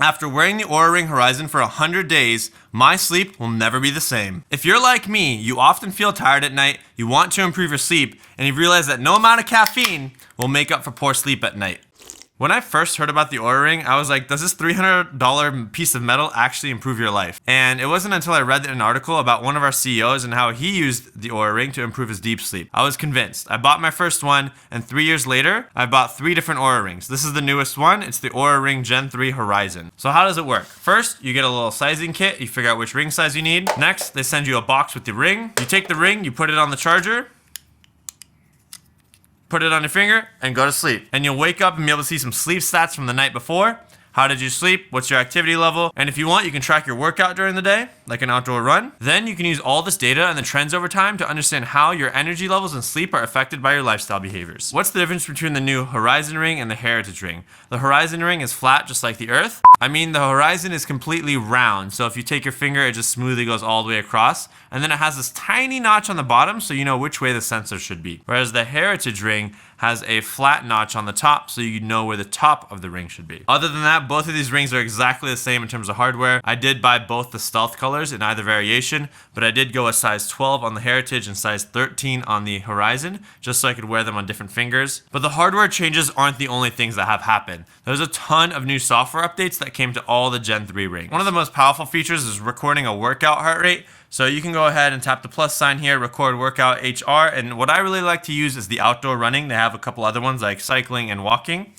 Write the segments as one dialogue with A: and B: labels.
A: After wearing the Oura Ring Horizon for 100 days, my sleep will never be the same. If you're like me, you often feel tired at night, you want to improve your sleep, and you realize that no amount of caffeine will make up for poor sleep at night. When I first heard about the Oura Ring, I was like, does this $300 piece of metal actually improve your life? And it wasn't until I read an article about one of our CEOs and how he used the Oura Ring to improve his deep sleep. I was convinced. I bought my first one, and 3 years later, I bought 3 different Oura Rings. This is the newest one. It's the Oura Ring Gen 3 Horizon. So how does it work? First, you get a little sizing kit. You figure out which ring size you need. Next, they send you a box with the ring. You take the ring, you put it on the charger, put it on your finger, and go to sleep. And you'll wake up and be able to see some sleep stats from the night before. How did you sleep? What's your activity level? And if you want, you can track your workout during the day, like an outdoor run. Then you can use all this data and the trends over time to understand how your energy levels and sleep are affected by your lifestyle behaviors. What's the difference between the new Horizon Ring and the Heritage Ring? The Horizon Ring is flat, just like the Earth. I mean, the Horizon is completely round. So if you take your finger, it just smoothly goes all the way across. And then it has this tiny notch on the bottom, so you know which way the sensor should be. Whereas the Heritage Ring has a flat notch on the top, so you know where the top of the ring should be. Other than that, both of these rings are exactly the same in terms of hardware. I did buy both the stealth colors in either variation, but I did go a size 12 on the Heritage and size 13 on the Horizon, just so I could wear them on different fingers. But the hardware changes aren't the only things that have happened. There's a ton of new software updates that came to all the Gen 3 rings. One of the most powerful features is recording a workout heart rate. So you can go ahead and tap the plus sign here, record workout HR. And what I really like to use is the outdoor running. They have a couple other ones like cycling and walking.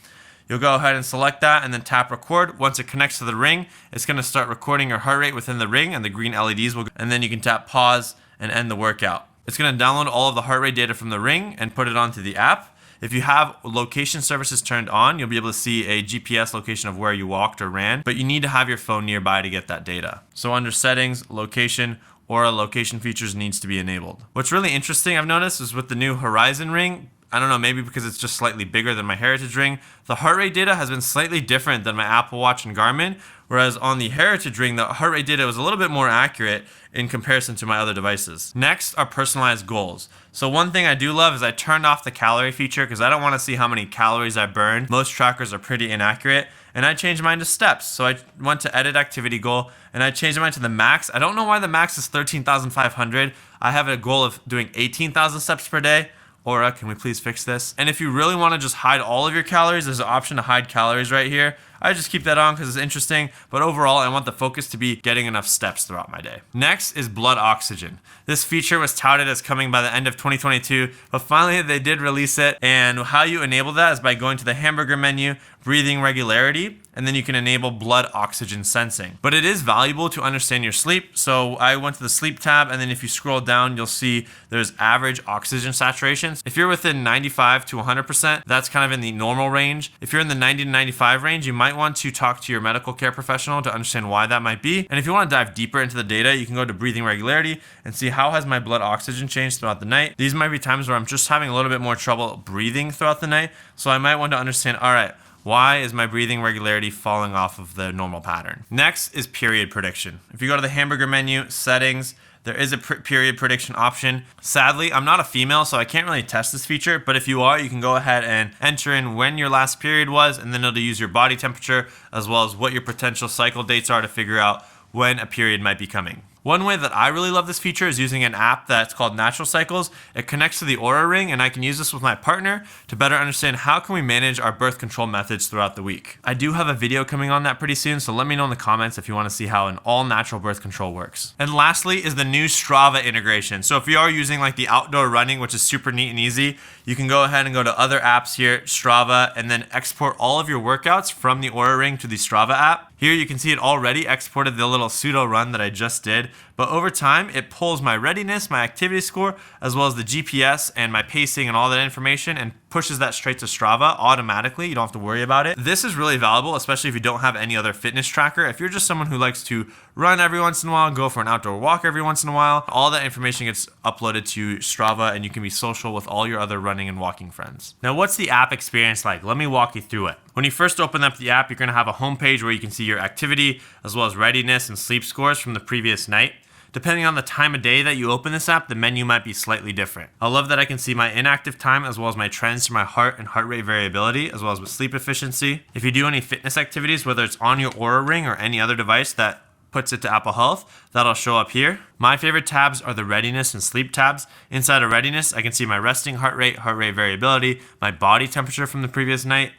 A: You'll go ahead and select that and then tap record. Once it connects to the ring, it's going to start recording your heart rate within the ring, and the green LEDs will go, and then you can tap pause and end the workout. It's going to download all of the heart rate data from the ring and put it onto the app. If you have location services turned on, you'll be able to see a GPS location of where you walked or ran, but you need to have your phone nearby to get that data. So under settings, location, Oura location features needs to be enabled. What's really interesting I've noticed is with the new Horizon Ring, I don't know, maybe because it's just slightly bigger than my Heritage Ring, the heart rate data has been slightly different than my Apple Watch and Garmin, whereas on the Heritage Ring, the heart rate data was a little bit more accurate in comparison to my other devices. Next are personalized goals. So one thing I do love is I turned off the calorie feature because I don't want to see how many calories I burned. Most trackers are pretty inaccurate. And I changed mine to steps. So I went to edit activity goal and I changed mine to the max. I don't know why the max is 13,500. I have a goal of doing 18,000 steps per day. Oura, can we please fix this? And if you really want to just hide all of your calories, there's an option to hide calories right here. I just keep that on because it's interesting, but overall I want the focus to be getting enough steps throughout my day. Next is blood oxygen. This feature was touted as coming by the end of 2022, but finally they did release it, and how you enable that is by going to the hamburger menu, breathing regularity, and then you can enable blood oxygen sensing. But it is valuable to understand your sleep, so I went to the sleep tab, and then if you scroll down, you'll see there's average oxygen saturations. If you're within 95 to 100%, that's kind of in the normal range. If you're in the 90 to 95 range, you might want to talk to your medical care professional to understand why that might be. And if you want to dive deeper into the data, you can go to breathing regularity and see how has my blood oxygen changed throughout the night. These might be times where I'm just having a little bit more trouble breathing throughout the night, so I might want to understand, all right, why is my breathing regularity falling off of the normal pattern? Next is period prediction. If you go to the hamburger menu, settings, there is a period prediction option. Sadly, I'm not a female, so I can't really test this feature, but if you are, you can go ahead and enter in when your last period was, and then it'll use your body temperature, as well as what your potential cycle dates are to figure out when a period might be coming. One way that I really love this feature is using an app that's called Natural Cycles. It connects to the Oura Ring, and I can use this with my partner to better understand how can we manage our birth control methods throughout the week. I do have a video coming on that pretty soon, so let me know in the comments if you want to see how an all-natural birth control works. And lastly is the new Strava integration. So if you are using like the outdoor running, which is super neat and easy, you can go ahead and go to other apps here, Strava, and then export all of your workouts from the Oura Ring to the Strava app. Here you can see it already exported the little pseudo run that I just did, but over time it pulls my readiness, my activity score, as well as the GPS and my pacing and all that information and pushes that straight to Strava automatically. You don't have to worry about it. This is really valuable, especially if you don't have any other fitness tracker. If you're just someone who likes to run every once in a while, go for an outdoor walk every once in a while, all that information gets uploaded to Strava and you can be social with all your other running and walking friends. Now, what's the app experience like? Let me walk you through it. When you first open up the app, you're going to have a home page where you can see your activity as well as readiness and sleep scores from the previous night. Depending on the time of day that you open this app, the menu might be slightly different. I love that I can see my inactive time as well as my trends to my heart and heart rate variability, as well as with sleep efficiency. If you do any fitness activities, whether it's on your Oura Ring or any other device that puts it to Apple Health, that'll show up here. My favorite tabs are the readiness and sleep tabs. Inside of readiness, I can see my resting heart rate variability, my body temperature from the previous night.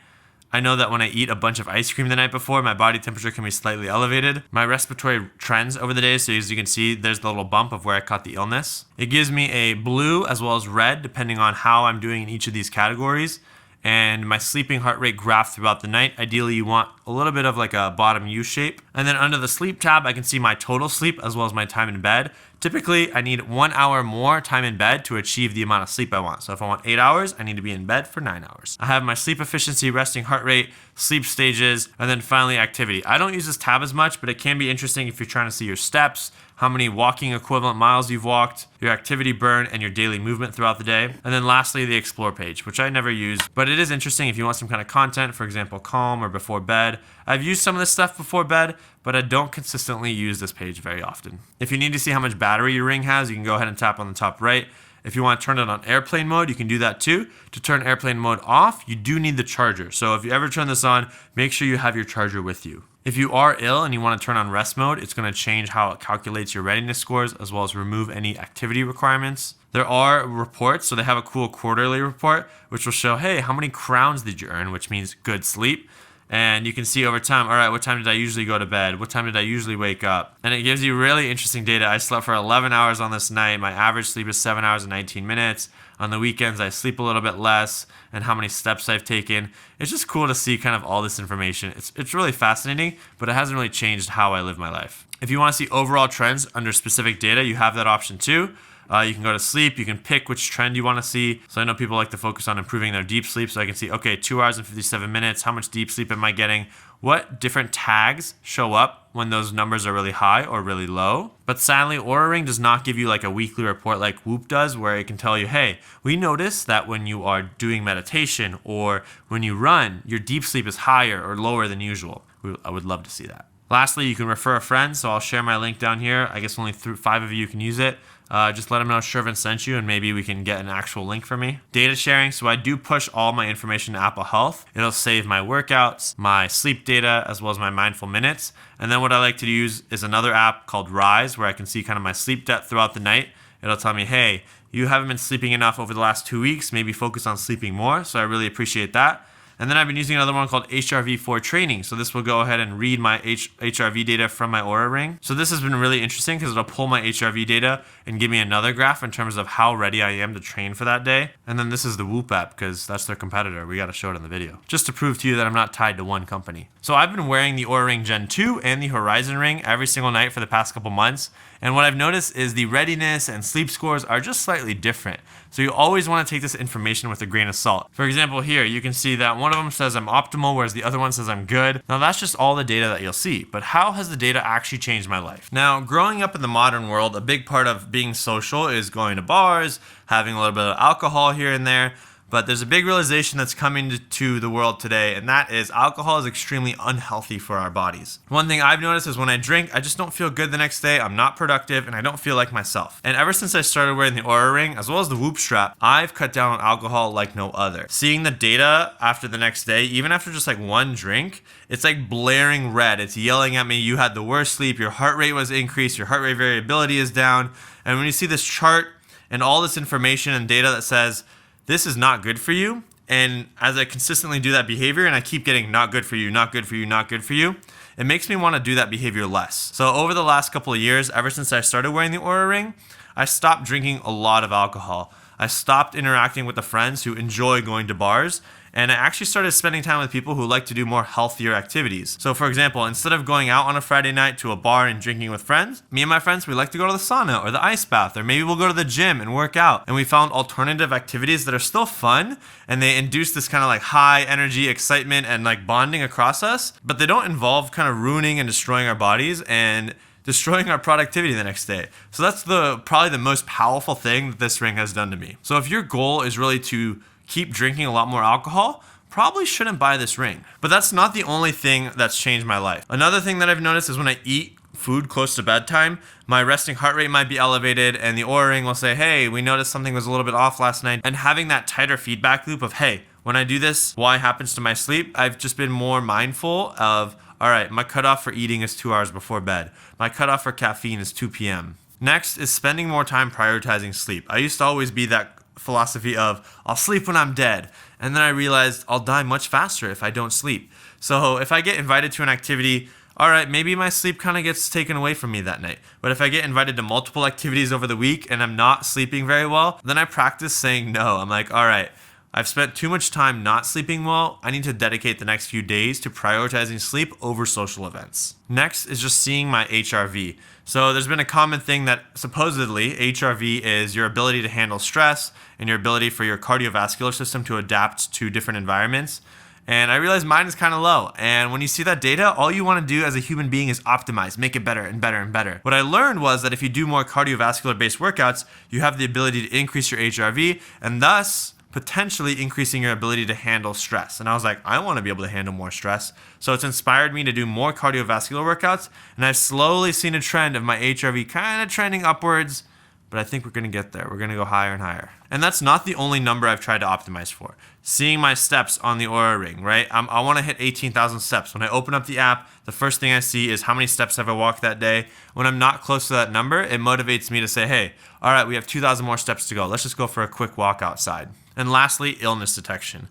A: I know that when I eat a bunch of ice cream the night before, my body temperature can be slightly elevated. My respiratory trends over the day, so as you can see, there's the little bump of where I caught the illness. It gives me a blue as well as red, depending on how I'm doing in each of these categories. And my sleeping heart rate graph throughout the night. Ideally, you want a little bit of like a bottom U shape. And then under the sleep tab, I can see my total sleep as well as my time in bed. Typically, I need 1 hour more time in bed to achieve the amount of sleep I want. So if I want 8 hours, I need to be in bed for 9 hours. I have my sleep efficiency, resting heart rate, sleep stages, and then finally activity. I don't use this tab as much, but it can be interesting if you're trying to see your steps, how many walking equivalent miles you've walked, your activity burn, and your daily movement throughout the day. And then lastly, the explore page, which I never use, but it is interesting if you want some kind of content, for example, calm or before bed. I've used some of this stuff before bed, but I don't consistently use this page very often. If you need to see how much battery your ring has, you can go ahead and tap on the top right. If you want to turn it on airplane mode, you can do that too. To turn airplane mode off, you do need the charger. So if you ever turn this on, make sure you have your charger with you. If you are ill and you want to turn on rest mode, it's going to change how it calculates your readiness scores as well as remove any activity requirements. There are reports, so they have a cool quarterly report, which will show, hey, how many crowns did you earn, which means good sleep. And you can see over time, all right, what time did I usually go to bed? What time did I usually wake up? And it gives you really interesting data. I slept for 11 hours on this night. My average sleep is 7 hours and 19 minutes. On the weekends, I sleep a little bit less, and how many steps I've taken. It's just cool to see kind of all this information. It's really fascinating, but it hasn't really changed how I live my life. If you want to see overall trends under specific data, you have that option too. You can go to sleep. You can pick which trend you want to see. So I know people like to focus on improving their deep sleep. So I can see, okay, 2 hours and 57 minutes. How much deep sleep am I getting? What different tags show up when those numbers are really high or really low? But sadly, Oura Ring does not give you like a weekly report like Whoop does, where it can tell you, hey, we noticed that when you are doing meditation or when you run, your deep sleep is higher or lower than usual. I would love to see that. Lastly, you can refer a friend. So I'll share my link down here. I guess only 5 of you can use it. Just let them know Shervin sent you and maybe we can get an actual link for me. Data sharing. So I do push all my information to Apple Health. It'll save my workouts, my sleep data, as well as my mindful minutes. And then what I like to use is another app called Rise, where I can see kind of my sleep depth throughout the night. It'll tell me, hey, you haven't been sleeping enough over the last 2 weeks. Maybe focus on sleeping more. So I really appreciate that. And then I've been using another one called HRV4 training. So this will go ahead and read my HRV data from my Oura Ring. So this has been really interesting because it'll pull my HRV data and give me another graph in terms of how ready I am to train for that day. And then this is the Whoop app because that's their competitor. We got to show it in the video just to prove to you that I'm not tied to one company. So I've been wearing the Oura Ring Gen 2 and the Horizon Ring every single night for the past couple months. And what I've noticed is the readiness and sleep scores are just slightly different. So you always want to take this information with a grain of salt. For example, here you can see that one of them says I'm optimal, whereas the other one says I'm good. Now that's just all the data that you'll see, but how has the data actually changed my life? Now, growing up in the modern world, a big part of being social is going to bars, having a little bit of alcohol here and there. But there's a big realization that's coming to the world today, and that is alcohol is extremely unhealthy for our bodies. One thing I've noticed is when I drink, I just don't feel good the next day, I'm not productive, and I don't feel like myself. And ever since I started wearing the Oura Ring, as well as the Whoop strap, I've cut down on alcohol like no other. Seeing the data after the next day, even after just like one drink, it's like blaring red. It's yelling at me, you had the worst sleep, your heart rate was increased, your heart rate variability is down. And when you see this chart and all this information and data that says, this is not good for you. And as I consistently do that behavior and I keep getting not good for you, not good for you, not good for you, it makes me want to do that behavior less. So over the last couple of years, ever since I started wearing the Oura Ring, I stopped drinking a lot of alcohol. I stopped interacting with the friends who enjoy going to bars. And I actually started spending time with people who like to do more healthier activities. So for example, instead of going out on a Friday night to a bar and drinking with friends, me and my friends, we like to go to the sauna or the ice bath, or maybe we'll go to the gym and work out. And we found alternative activities that are still fun, and they induce this kind of like high energy, excitement, and like bonding across us, but they don't involve kind of ruining and destroying our bodies and destroying our productivity the next day. So that's probably the most powerful thing that this ring has done to me. So if your goal is really to keep drinking a lot more alcohol, probably shouldn't buy this ring. But that's not the only thing that's changed my life. Another thing that I've noticed is when I eat food close to bedtime, my resting heart rate might be elevated, and the Oura Ring will say, hey, we noticed something was a little bit off last night. And having that tighter feedback loop of, hey, when I do this, why happens to my sleep? I've just been more mindful of, all right, my cutoff for eating is 2 hours before bed. My cutoff for caffeine is 2 p.m. Next is spending more time prioritizing sleep. I used to always be that philosophy of, I'll sleep when I'm dead. And then I realized I'll die much faster if I don't sleep. So if I get invited to an activity, all right, maybe my sleep kind of gets taken away from me that night. But if I get invited to multiple activities over the week and I'm not sleeping very well, then I practice saying no. I'm like, all right, I've spent too much time not sleeping well. I need to dedicate the next few days to prioritizing sleep over social events. Next is just seeing my HRV. So there's been a common thing that supposedly HRV is your ability to handle stress and your ability for your cardiovascular system to adapt to different environments. And I realized mine is kind of low. And when you see that data, all you want to do as a human being is optimize, make it better and better and better. What I learned was that if you do more cardiovascular based workouts, you have the ability to increase your HRV and thus potentially increasing your ability to handle stress. And I was like, I want to be able to handle more stress. So it's inspired me to do more cardiovascular workouts. And I've slowly seen a trend of my HRV kind of trending upwards. But I think we're going to get there. We're going to go higher and higher. And that's not the only number I've tried to optimize for. Seeing my steps on the Oura Ring, right? I want to hit 18,000 steps. When I open up the app, the first thing I see is how many steps have I walked that day. When I'm not close to that number, it motivates me to say, hey, all right, we have 2,000 more steps to go. Let's just go for a quick walk outside. And lastly, illness detection.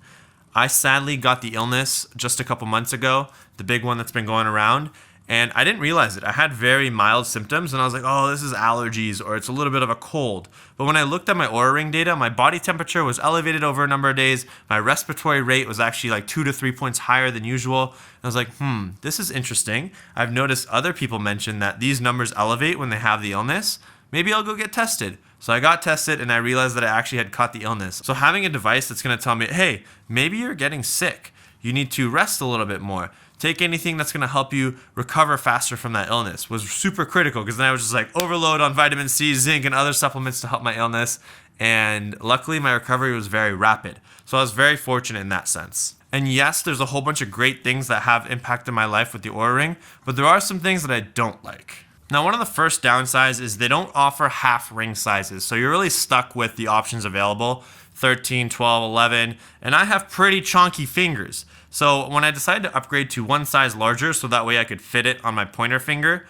A: I sadly got the illness just a couple months ago, the big one that's been going around. And I didn't realize it. I had very mild symptoms and I was like, oh, this is allergies or it's a little bit of a cold. But when I looked at my Oura Ring data, my body temperature was elevated over a number of days. My respiratory rate was actually like 2 to 3 points higher than usual. And I was like, this is interesting. I've noticed other people mention that these numbers elevate when they have the illness. Maybe I'll go get tested. So I got tested and I realized that I actually had caught the illness. So having a device that's going to tell me, hey, maybe you're getting sick. You need to rest a little bit more. Take anything that's going to help you recover faster from that illness was super critical because then I was just like overload on vitamin C, zinc, and other supplements to help my illness. And luckily my recovery was very rapid. So I was very fortunate in that sense. And yes, there's a whole bunch of great things that have impacted my life with the Oura Ring, but there are some things that I don't like. Now, one of the first downsides is they don't offer half ring sizes. So you're really stuck with the options available, 13, 12, 11, and I have pretty chonky fingers. So when I decided to upgrade to one size larger so that way I could fit it on my pointer finger,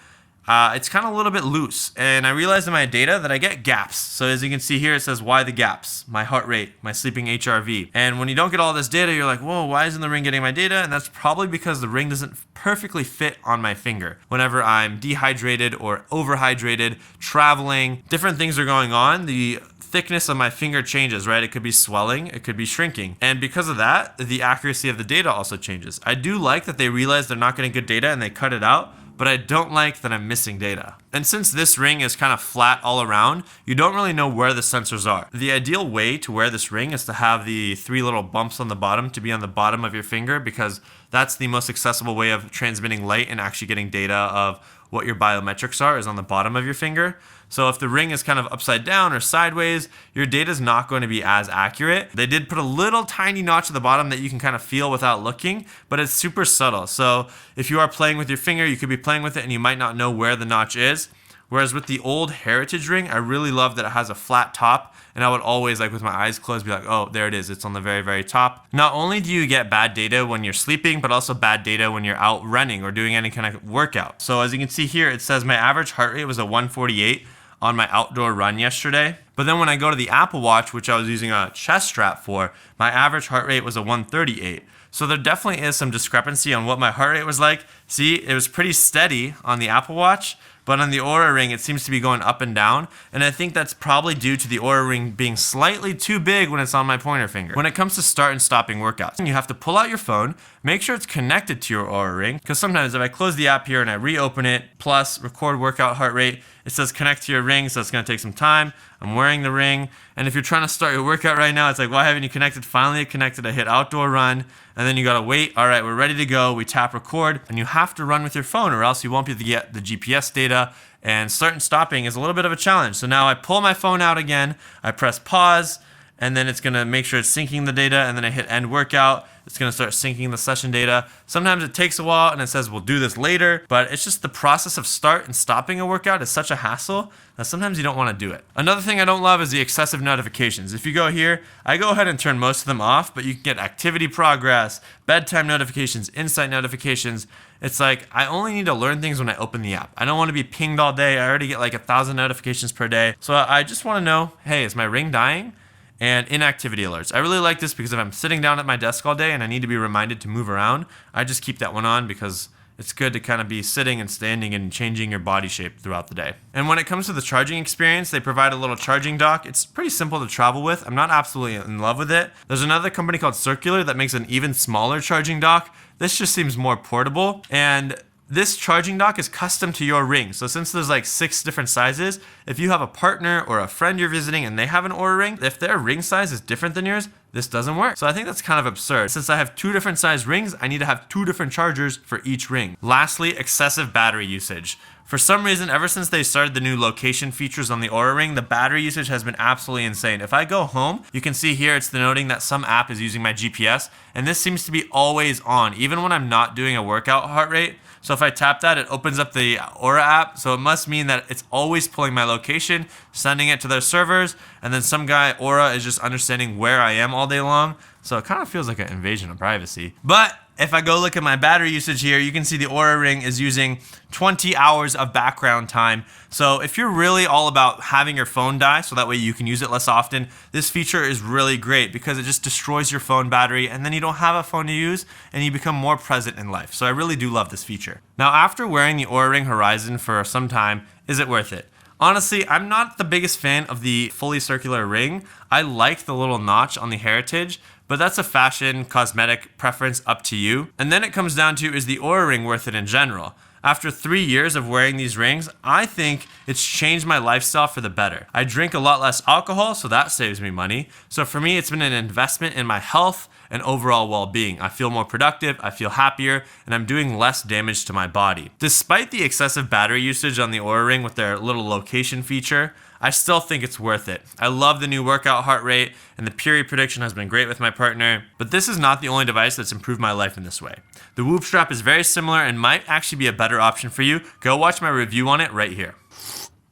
A: it's kind of a little bit loose. And I realized in my data that I get gaps. So as you can see here, it says why the gaps, my heart rate, my sleeping HRV. And when you don't get all this data, you're like, whoa, why isn't the ring getting my data? And that's probably because the ring doesn't perfectly fit on my finger. Whenever I'm dehydrated or overhydrated, traveling, different things are going on, the thickness of my finger changes, right? It could be swelling, it could be shrinking. And because of that, the accuracy of the data also changes. I do like that they realize they're not getting good data and they cut it out, but I don't like that I'm missing data. And since this ring is kind of flat all around, you don't really know where the sensors are. The ideal way to wear this ring is to have the 3 little bumps on the bottom to be on the bottom of your finger because that's the most accessible way of transmitting light and actually getting data of what your biometrics are is on the bottom of your finger. So if the ring is kind of upside down or sideways, your data is not going to be as accurate. They did put a little tiny notch at the bottom that you can kind of feel without looking, but it's super subtle. So if you are playing with your finger, you could be playing with it and you might not know where the notch is. Whereas with the old heritage ring, I really love that it has a flat top, and I would always, like with my eyes closed, be like, oh, there it is. It's on the very, very top. Not only do you get bad data when you're sleeping, but also bad data when you're out running or doing any kind of workout. So as you can see here, it says my average heart rate was a 148 on my outdoor run yesterday. But then when I go to the Apple Watch, which I was using a chest strap for, my average heart rate was a 138. So there definitely is some discrepancy on what my heart rate was like. See, it was pretty steady on the Apple Watch, but on the Oura Ring, it seems to be going up and down. And I think that's probably due to the Oura Ring being slightly too big when it's on my pointer finger. When it comes to start and stopping workouts, you have to pull out your phone, make sure it's connected to your Oura Ring. Because sometimes if I close the app here and I reopen it, plus record workout heart rate, it says connect to your ring, so it's gonna take some time. I'm wearing the ring. And if you're trying to start your workout right now, it's like, why haven't you connected? Finally it connected, I hit outdoor run. And then you gotta wait. All right, we're ready to go. We tap record, and you have to run with your phone or else you won't be able to get the GPS data. And start and stopping is a little bit of a challenge. So now I pull my phone out again, I press pause, and then it's going to make sure it's syncing the data, and then I hit end workout. It's going to start syncing the session data. Sometimes it takes a while and it says we'll do this later, but it's just the process of start and stopping a workout is such a hassle that sometimes you don't want to do it. Another thing I don't love is the excessive notifications. If you go here, I go ahead and turn most of them off, but you can get activity progress, bedtime notifications, insight notifications. It's like, I only need to learn things when I open the app. I don't want to be pinged all day. I already get like 1,000 notifications per day. So I just want to know, hey, is my ring dying? And inactivity alerts. I really like this because if I'm sitting down at my desk all day and I need to be reminded to move around, I just keep that one on because it's good to kind of be sitting and standing and changing your body shape throughout the day. And when it comes to the charging experience, they provide a little charging dock. It's pretty simple to travel with. I'm not absolutely in love with it. There's another company called Circular that makes an even smaller charging dock. This just seems more portable, and this charging dock is custom to your ring. So since there's like 6 different sizes, if you have a partner or a friend you're visiting and they have an Oura Ring, if their ring size is different than yours, this doesn't work. So I think that's kind of absurd. Since I have 2 different size rings, I need to have 2 different chargers for each ring. Lastly, excessive battery usage. For some reason, ever since they started the new location features on the Oura Ring, the battery usage has been absolutely insane. If I go home, you can see here it's denoting that some app is using my GPS, and this seems to be always on, even when I'm not doing a workout heart rate. So if I tap that, it opens up the Oura app. So it must mean that it's always pulling my location, sending it to their servers, and then some guy, Oura, is just understanding where I am all day long. So it kind of feels like an invasion of privacy. But if I go look at my battery usage here, you can see the Oura Ring is using 20 hours of background time. So if you're really all about having your phone die so that way you can use it less often, this feature is really great because it just destroys your phone battery and then you don't have a phone to use and you become more present in life. So I really do love this feature. Now, after wearing the Oura Ring Horizon for some time, is it worth it? Honestly, I'm not the biggest fan of the fully circular ring. I like the little notch on the Heritage, but that's a fashion, cosmetic preference up to you. And then it comes down to, is the Oura Ring worth it in general? After 3 years of wearing these rings, I think it's changed my lifestyle for the better. I drink a lot less alcohol, so that saves me money. So for me, it's been an investment in my health and overall well-being. I feel more productive, I feel happier, and I'm doing less damage to my body. Despite the excessive battery usage on the Oura Ring with their little location feature, I still think it's worth it. I love the new workout heart rate, and the period prediction has been great with my partner, but this is not the only device that's improved my life in this way. The Whoop strap is very similar and might actually be a better option for you. Go watch my review on it right here.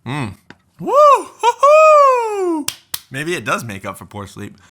A: Woo! Hoo-hoo! Maybe it does make up for poor sleep.